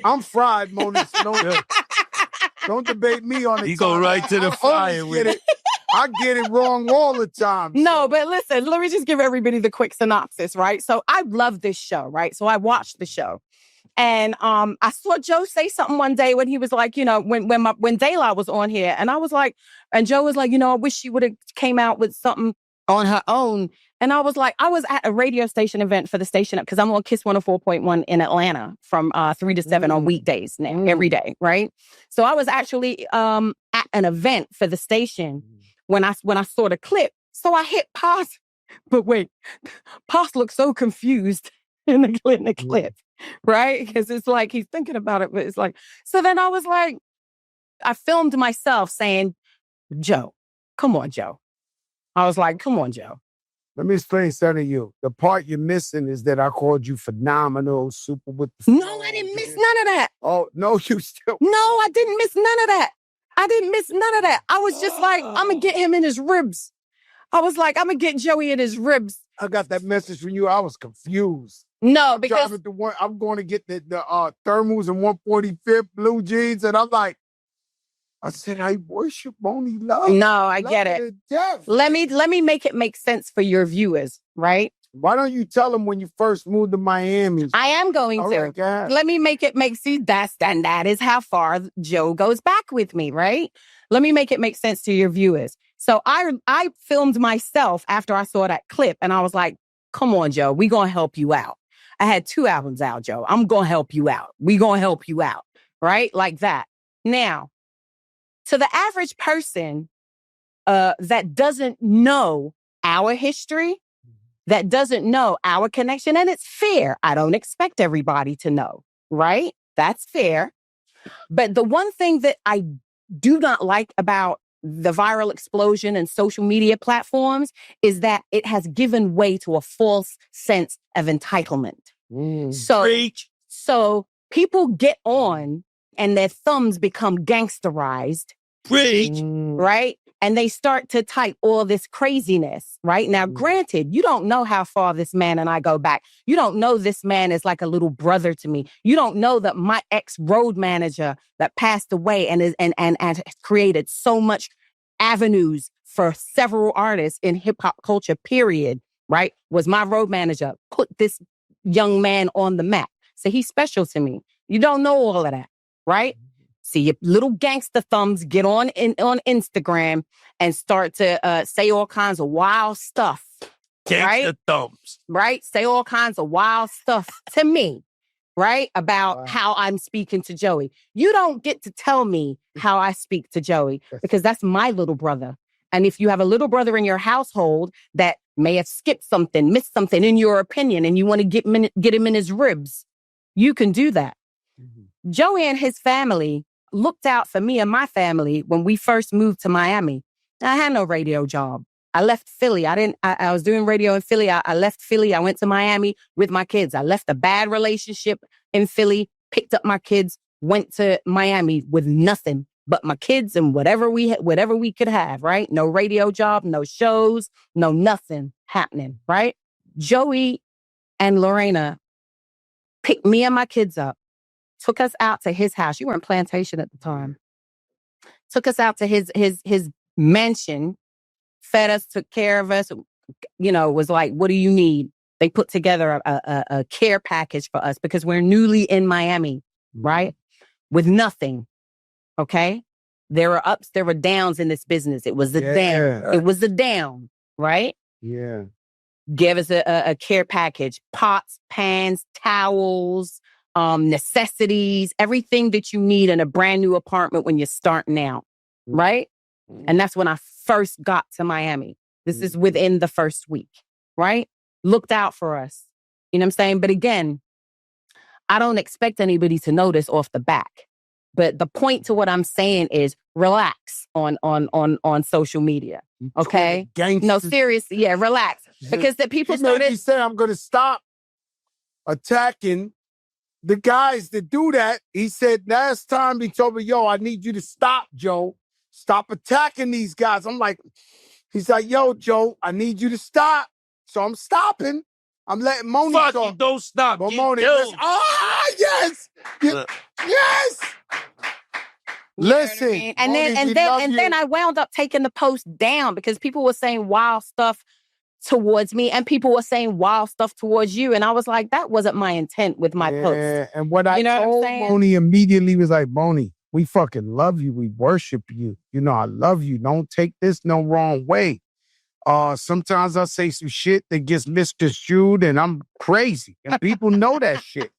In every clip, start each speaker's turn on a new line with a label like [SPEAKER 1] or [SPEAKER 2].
[SPEAKER 1] I'm fried, Monie. So don't debate me on it.
[SPEAKER 2] You go right to the fire with it.
[SPEAKER 1] I get it wrong all the time.
[SPEAKER 3] No, but listen, let me just give everybody the quick synopsis, right? So I love this show, right? So I watched the show. And I saw Joe say something one day when he was like, you know, when De La was on here, and I was like, and Joe was like, you know, I wish she would have came out with something on her own. And I was like, I was at a radio station event for the station because I'm on Kiss 104.1 in Atlanta from 3 to 7 on weekdays now, every day, right? So I was actually at an event for the station when I saw the clip. So I hit pause, but wait, pause looked so confused in the clip. Right? Because it's like he's thinking about it, but it's like, so then I was like, I filmed myself saying, Joe, come on, Joe. I was like, come on, Joe.
[SPEAKER 1] Let me explain something to you. The part you're missing is that I called you phenomenal, super with the
[SPEAKER 3] No, I didn't miss none of that.
[SPEAKER 1] Oh, no, you still.
[SPEAKER 3] No, I didn't miss none of that. I didn't miss none of that. I was just like, I'm going to get him in his ribs. I was like, I'm going to get Joey in his ribs.
[SPEAKER 1] I got that message from you. I was confused.
[SPEAKER 3] No, because
[SPEAKER 1] I'm going to get the thermals and 145th blue jeans, and I'm like, I said, I worship Monie Love.
[SPEAKER 3] No, I get it. Let me make it make sense for your viewers, right?
[SPEAKER 1] Why don't you tell them when you first moved to Miami?
[SPEAKER 3] I am going to.
[SPEAKER 1] Right,
[SPEAKER 3] let me make it make sense. That is how far Joe goes back with me, right? Let me make it make sense to your viewers. So I filmed myself after I saw that clip, and I was like, come on, Joe, we gonna help you out. I had 2 albums out, Joe. I'm gonna help you out. We gonna help you out, right? Like that. Now, to the average person that doesn't know our history, that doesn't know our connection, and it's fair. I don't expect everybody to know, right? That's fair. But the one thing that I do not like about the viral explosion and social media platforms is that it has given way to a false sense of entitlement. So people get on and their thumbs become gangsterized. Right? And they start to type all this craziness, right? Now, granted, you don't know how far this man and I go back. You don't know this man is like a little brother to me. You don't know that my ex-road manager that passed away and has created so much avenues for several artists in hip-hop culture, period, right? Was my road manager, put this young man on the map. So he's special to me. You don't know all of that, right? See your little gangster thumbs get on Instagram and start to say all kinds of wild stuff.
[SPEAKER 2] Gangster thumbs.
[SPEAKER 3] Right? Say all kinds of wild stuff to me, right? About how I'm speaking to Joey. You don't get to tell me how I speak to Joey because that's my little brother. And if you have a little brother in your household that may have skipped something, missed something in your opinion, and you want to get him in his ribs, you can do that. Joey and his family looked out for me and my family when we first moved to Miami. I had no radio job. I left Philly. I was doing radio in Philly. I left Philly. I went to Miami with my kids. I left a bad relationship in Philly, picked up my kids, went to Miami with nothing but my kids and whatever we could have, right? No radio job, no shows, no nothing happening, right? Joey and Lorena picked me and my kids up, took us out to his house. You were in Plantation at the time. Took us out to his mansion, fed us, took care of us, was like, what do you need? They put together a care package for us because we're newly in Miami, right? With nothing, okay? There were ups, there were downs in this business. It was down. It was a down, right?
[SPEAKER 1] Yeah.
[SPEAKER 3] Give us a care package, pots, pans, towels, necessities, everything that you need in a brand new apartment when you're starting out, right? And that's when I first got to Miami. This is within the first week, right? Looked out for us. You know what I'm saying? But again, I don't expect anybody to know this off the back. But the point to what I'm saying is relax on social media. Okay? No, seriously. Yeah, relax. Because the people
[SPEAKER 1] he said, I'm going to stop attacking the guys that do that. He said, last time he told me, yo, I need you to stop, Joe. Stop attacking these guys. I'm like, he's like, yo, Joe, I need you to stop. So I'm stopping. I'm letting Monie talk.
[SPEAKER 2] Don't stop.
[SPEAKER 1] But Monie, yes. Yes. Listen,
[SPEAKER 3] I mean? And then I wound up taking the post down because people were saying wild stuff towards me and people were saying wild stuff towards you. And I was like, that wasn't my intent with my post.
[SPEAKER 1] And what I told Monie immediately was like, Monie, we fucking love you. We worship you. You know, I love you. Don't take this no wrong way. Sometimes I say some shit that gets misconstrued and I'm crazy. And people know that shit.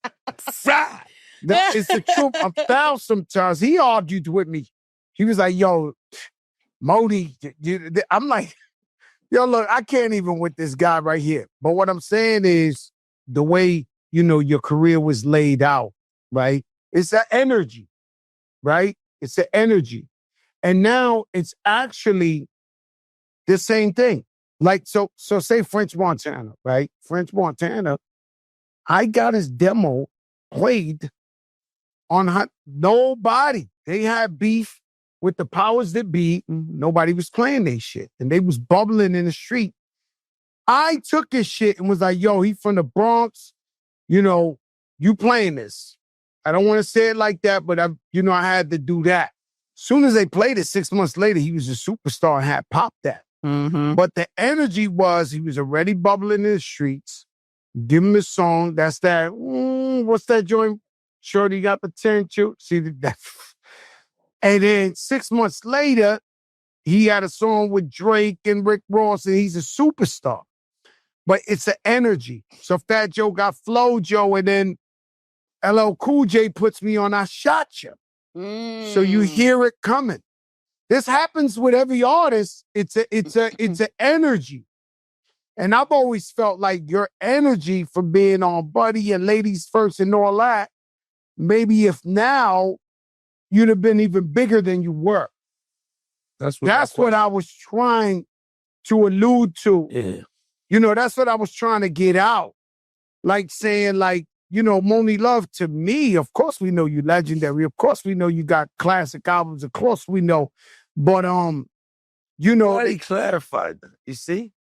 [SPEAKER 1] It's the truth. I'm foul sometimes. He argued with me. He was like, yo, Monie, I'm like, yo, look, I can't even with this guy right here. But what I'm saying is the way, you know, your career was laid out, right? It's an energy, right? It's an energy. And now it's actually the same thing. Like, so say French Montana, right? French Montana, I got his demo played on nobody. They had beef with the powers that be. Nobody was playing their shit. And they was bubbling in the street. I took his shit and was like, yo, he from the Bronx. You know, you playing this. I don't want to say it like that, but I had to do that. Soon as they played it, 6 months later, he was a superstar and had popped that.
[SPEAKER 3] Mm-hmm.
[SPEAKER 1] But the energy was he was already bubbling in the streets. Give him a song. That's that. What's that joint? Shorty got potential. See that. And then 6 months later, he had a song with Drake and Rick Ross, and he's a superstar. But it's an energy. So Fat Joe got Flow Joe, and then LL Cool J puts me on I Shot You. So you hear it coming. This happens with every artist. It's an energy. And I've always felt like your energy for being on Buddy and Ladies First and all that, maybe if now you'd have been even bigger than you were. That's what I was trying to allude to.
[SPEAKER 2] Yeah.
[SPEAKER 1] You know, that's what I was trying to get out. Like saying, like, you know, Monie Love, to me, of course we know you legendary. Of course we know you got classic albums. Of course we know. But, you know.
[SPEAKER 2] Why he clarified that? You see?